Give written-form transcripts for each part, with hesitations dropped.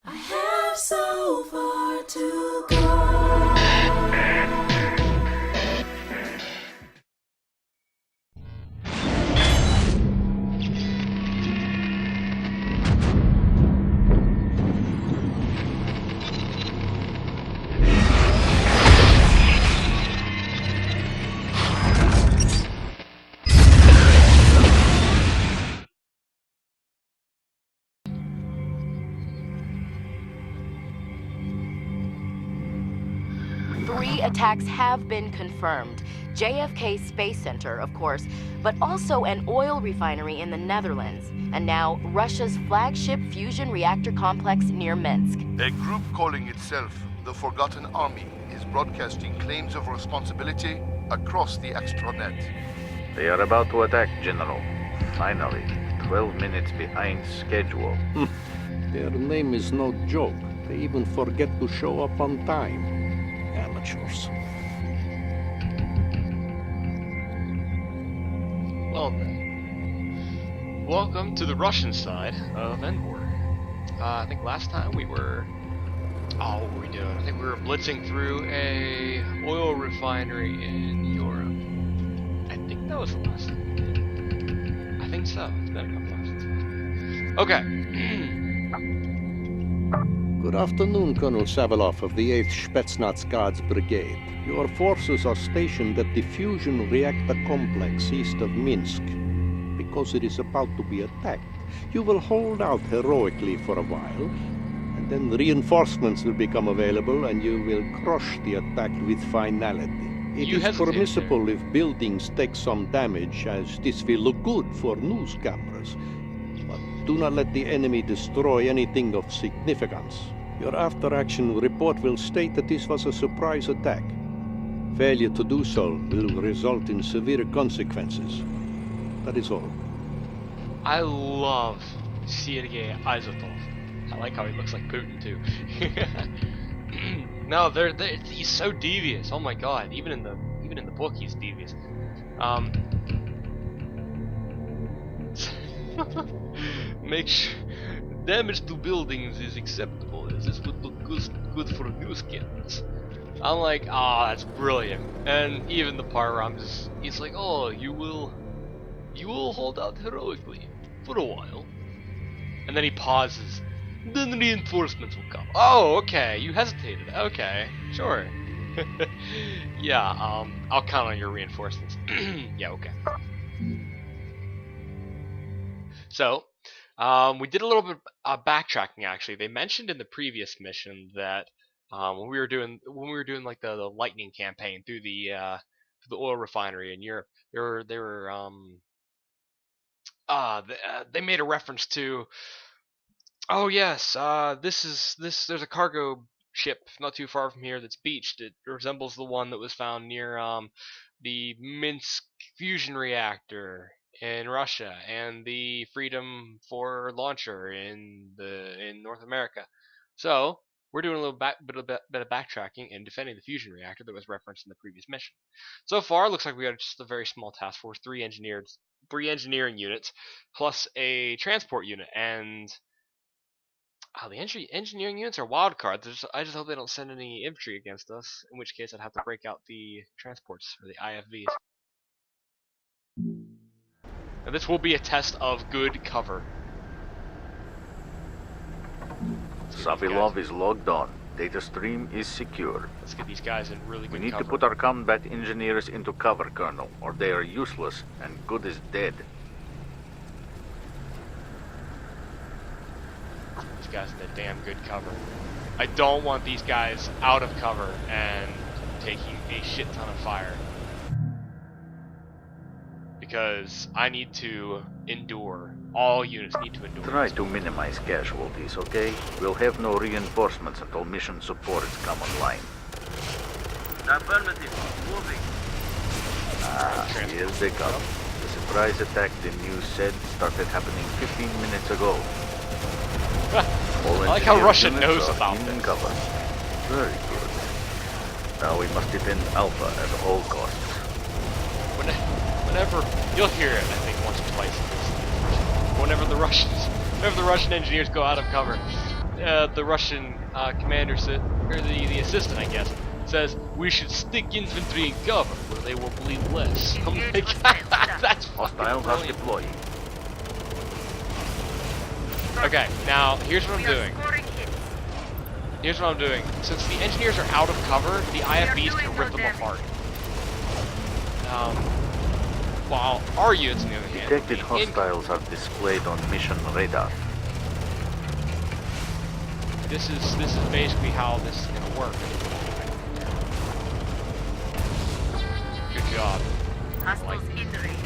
I have so far to go. Three attacks have been confirmed. JFK Space Center, of course, but also an oil refinery in the Netherlands, and now Russia's flagship fusion reactor complex near Minsk. A group calling itself the Forgotten Army is broadcasting claims of responsibility across the extranet. They are about to attack, General. Finally, 12 minutes behind schedule. Their name is no joke. They even forget to show up on time. Amateurs. Well then, welcome to the Russian side of EndWar. I think last time we were... Oh, what were we doing? I think we were blitzing through a oil refinery in Europe. I think that was the last time. I think so. It's been a couple lessons. Okay. Good afternoon, Colonel Saveloff of the 8th Spetsnaz Guards Brigade. Your forces are stationed at the fusion reactor complex east of Minsk. Because it is about to be attacked, you will hold out heroically for a while, and then reinforcements will become available and you will crush the attack with finality. It is permissible if buildings take some damage, as this will look good for news cameras. But do not let the enemy destroy anything of significance. Your after-action report will state that this was a surprise attack. Failure to do so will result in severe consequences. That is all. I love Sergei Izotov. I like how he looks like Putin too. No, he's so devious. Oh my god! Even in the book, he's devious. Make sure damage to buildings is acceptable. This would look good for news cameras. I'm like, that's brilliant. And even the part where he's like, oh, you will hold out heroically for a while, and then he pauses. Then reinforcements will come. Oh, okay. You hesitated. Okay, sure. Yeah. I'll count on your reinforcements. Yeah. Okay. So, we did a little bit of backtracking. Actually, they mentioned in the previous mission that when we were doing like the lightning campaign through the oil refinery in Europe, they made a reference to, oh yes, there's a cargo ship not too far from here that's beached. It resembles the one that was found near the Minsk fusion reactor in Russia and the Freedom 4 launcher in North America. So we're doing a little bit of backtracking and defending the fusion reactor that was referenced in the previous mission. So far, it looks like we got just a very small task force: three engineering units plus a transport unit. And the engineering units are wild cards. I just hope they don't send any infantry against us, in which case I'd have to break out the transports, or the IFVs. And this will be a test of good cover. Savilov is logged on. Data stream is secure. Let's get these guys in really good cover. We need to put our combat engineers into cover, Colonel, or they are useless and good is dead. These guys in the damn good cover. I don't want these guys out of cover and taking a shit ton of fire. Because I need to endure. All units need to endure. Try to minimize casualties, okay? We'll have no reinforcements until mission supports come online. Affirmative. Moving. Here they come. The surprise attack the news said started happening 15 minutes ago. I like how Russia knows about this. Cover. Very good. Now we must defend Alpha at all costs. Whenever you'll hear it, I think once or twice in this. Whenever the Russian engineers go out of cover, the Russian commander said, or the assistant, I guess, says we should stick infantry in cover where they will bleed less. I'm like, that's fucking Hostiles are brilliant. deploying. Okay, now here's what I'm doing. Here's what I'm doing. Since the engineers are out of cover, the IFBs can rip them apart. While our units, on the other hand, Detected in- hostiles are displayed on mission radar. This is basically how this is gonna work. Good job. Hostiles in range.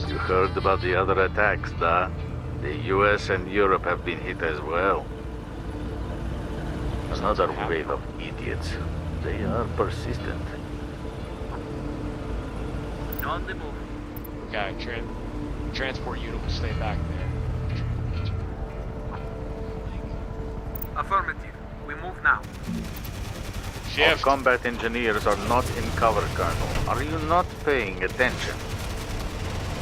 You heard about the other attacks, da? The US and Europe have been hit as well. Another wave of idiots. They are persistent. On the move. Okay, transport unit will stay back there. Affirmative. We move now. Our Shift. combat engineers are not in cover, Colonel. Are you not paying attention?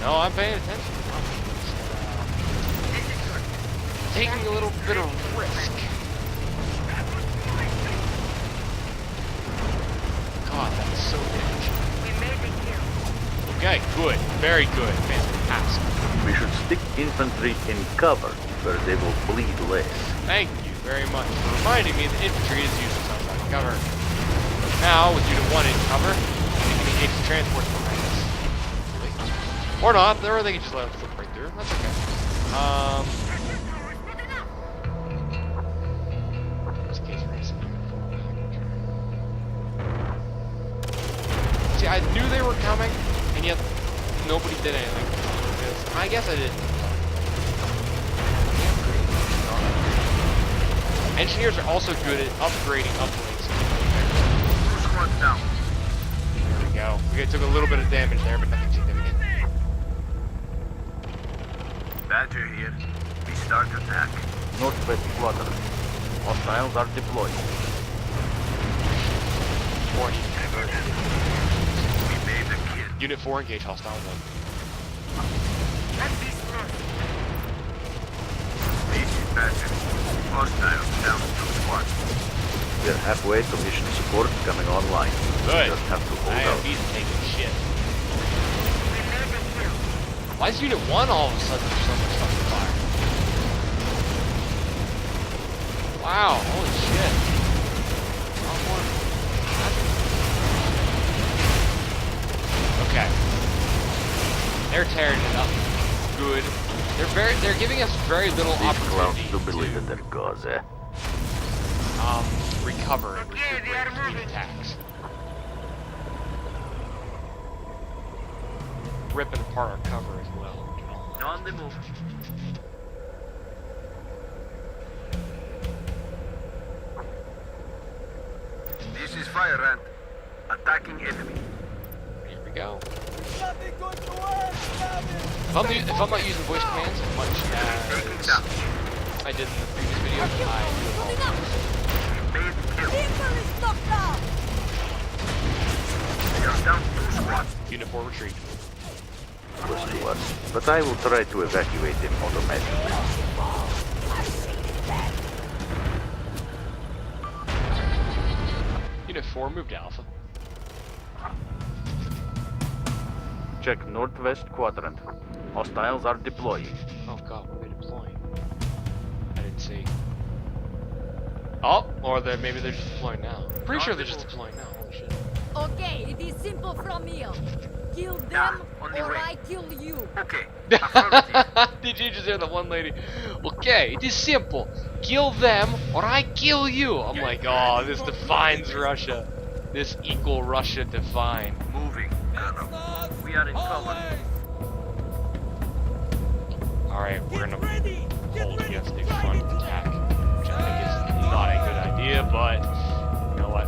No, I'm paying attention. Taking a little bit of risk. God, that's so damaging. We made the kill. Okay, good. Very good. Fantastic. We should stick infantry in cover where they will bleed less. Thank you very much for reminding me that infantry is useless outside of cover. Now, with Unit 1 in cover, we can engage the transports behind us. Or not, or they can just let them flip right through. That's okay. Just in case we're missing Unit 4. See, I knew they were coming, and yet nobody did anything. I guess I didn't. Engineers are also good at upgrading uplinks. Two squads down. There we go. We took a little bit of damage there, but nothing significant. Badger here. We start attack. Northwest quadrant. Hostiles are deployed. Or you can convert it. We made the kill. Unit 4 engage hostile 1. Let's be smart. This is Badger. Hostiles down 2 squads. We're halfway to mission support coming online. Good. Just have to hold out. IFB's taking shit. We made the kill. Why is Unit 1 all of a sudden so much fucking fire? Wow, holy shit. Okay. They're tearing it up. Good. They're giving us very little These clowns opportunity do believe to in their cause, eh? recover and Okay, we are recuperate between moving. attacks. Ripping apart our cover as well. On the move. This is Fire Ant. Attacking enemy. Here we go. If I'm not using voice commands as much Taking as down. I did in the previous video, I do apologize. Made kill. We are down 2 squads. Unit 4 retreat. Was to us. But I will try to evacuate him automatically. Unit 4 moved to Alpha. Check northwest quadrant. Hostiles are deploying. Oh god, what are they deploying? I didn't see. Oh, or maybe they're just deploying now. Pretty sure they're just deploying now. Holy shit. Okay, it is simple from here. Kill Yeah, them on the or way. I kill you. Okay. Affirmative. Did you just hear that one lady? Okay, it is simple. Kill them or I kill you. I'm like, oh, this defines Russia. This equal Russia define. Moving. We are in cover. Alright, we're gonna hold against a front attack, which I think is not a good idea, but you know what?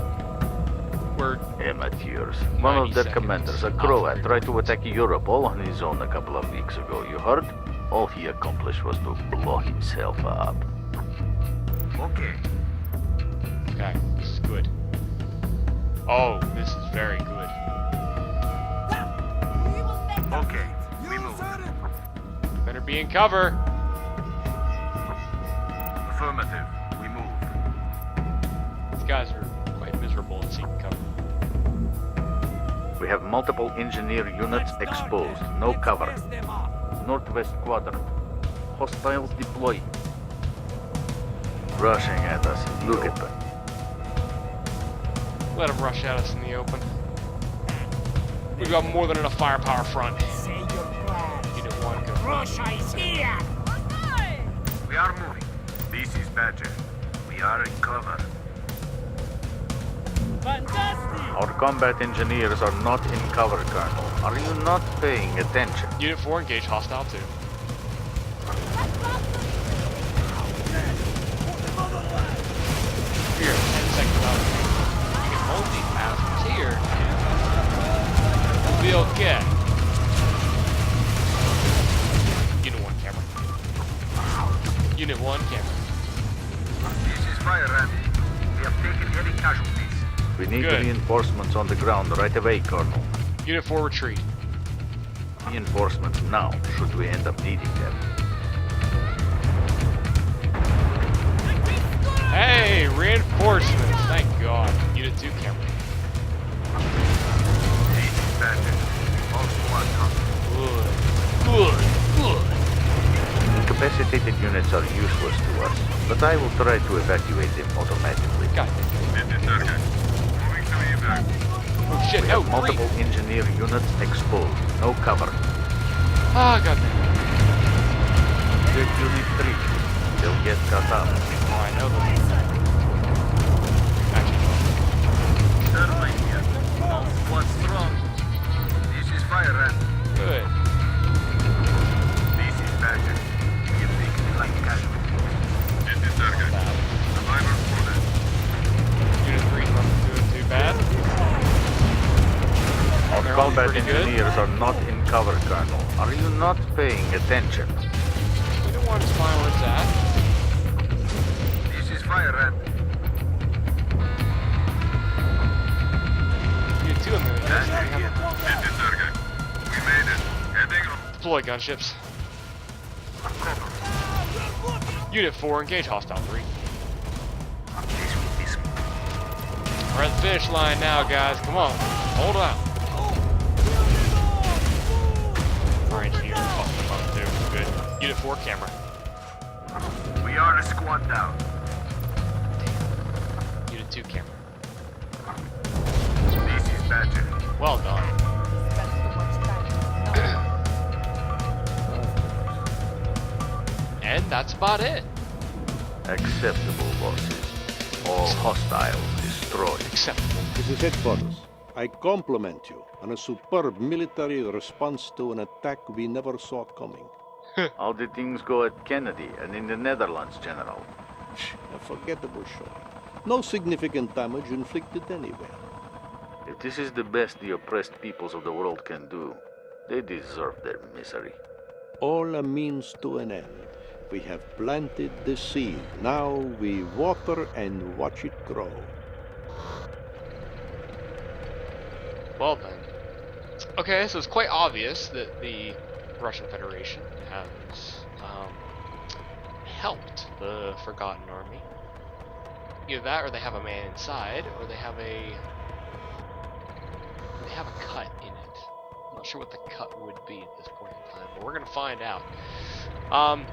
We're Amateurs. One of 90 their seconds. commanders, a Croat, tried to attack Europe all on his own a couple of weeks ago. You heard? All he accomplished was to blow himself up. Okay. okay. This is good. Oh, this is very good. Okay. We move. Better be in cover. Affirmative. We move. These guys are quite miserable at seeking cover. We have multiple engineer units exposed. No cover. Northwest quadrant. Hostiles deployed. Rushing at us. Look at them. Let them rush at us in the open. We've got more than enough firepower front. Say your plan. Unit 1, go. Russia is here. We are moving. This is Badger. We are in cover. Fantastic. Our combat engineers are not in cover, Colonel. Are you not paying attention? Unit 4, engage hostile 2. Here, 10 seconds out. You can hold these bastards here. We'll be okay. Unit 1, camera. Unit 1, camera. This is Fire Ant. We have taken heavy casualties. We need Good. reinforcements on the ground right away, Colonel. Unit 4, retreat. Reinforcements now, should we end up needing them. Hey, reinforcements. Thank God. Unit 2, camera. This is Badger. Also one Good. Good. Incapacitated units are useless to us, but I will try to evacuate them automatically. God. Oh shit, We no, have multiple engineer units exposed. No cover. Ah, god damn. Check Unit 3. They'll get cut up. Oh, I know them. Actually, Sterling here. One strong. This is Fire Ant. good. This is Badger. We have taken light casualties. This is Sergei. Survivor ordered. Unit 3's not doing too bad. Our They're combat pretty good. engineers are not in cover, Colonel. Are you not paying attention? Unit 1's fine where it's at. This is Fire Ant. Unit 2 in the Badger here. This is Sergei. We made it. Heading on. deploy gunships. Unit 4, engage hostile 3. This will be smooth. We're at the finish line now, guys. Come on. Hold on. Our engineers are fucking them up too. Good. Unit 4, camera. We are a squad down. Unit 2, camera. This is Badger. Well done. And that's about it. Acceptable losses. All hostiles destroyed. Acceptable. This is headquarters. I compliment you on a superb military response to an attack we never saw coming. How did things go at Kennedy and in the Netherlands, General? A forgettable show. No significant damage inflicted anywhere. If this is the best the oppressed peoples of the world can do, they deserve their misery. All a means to an end. We have planted the seed. Now we water and watch it grow. Well then. Okay, so it's quite obvious that the Russian Federation has helped the Forgotten Army. Either that, or they have a man inside, or they have a cut in it. I'm not sure what the cut would be at this point in time, but we're gonna find out.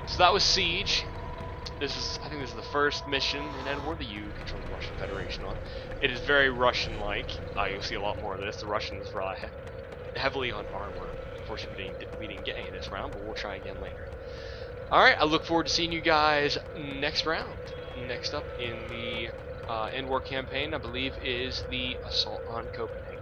So that was Siege. I think this is the first mission in EndWar that you control the Russian Federation on. It is very Russian-like. You'll see a lot more of this. The Russians rely heavily on armor. Unfortunately, we didn't get any this round, but we'll try again later. Alright, I look forward to seeing you guys next round. Next up in the EndWar campaign, I believe, is the Assault on Copenhagen.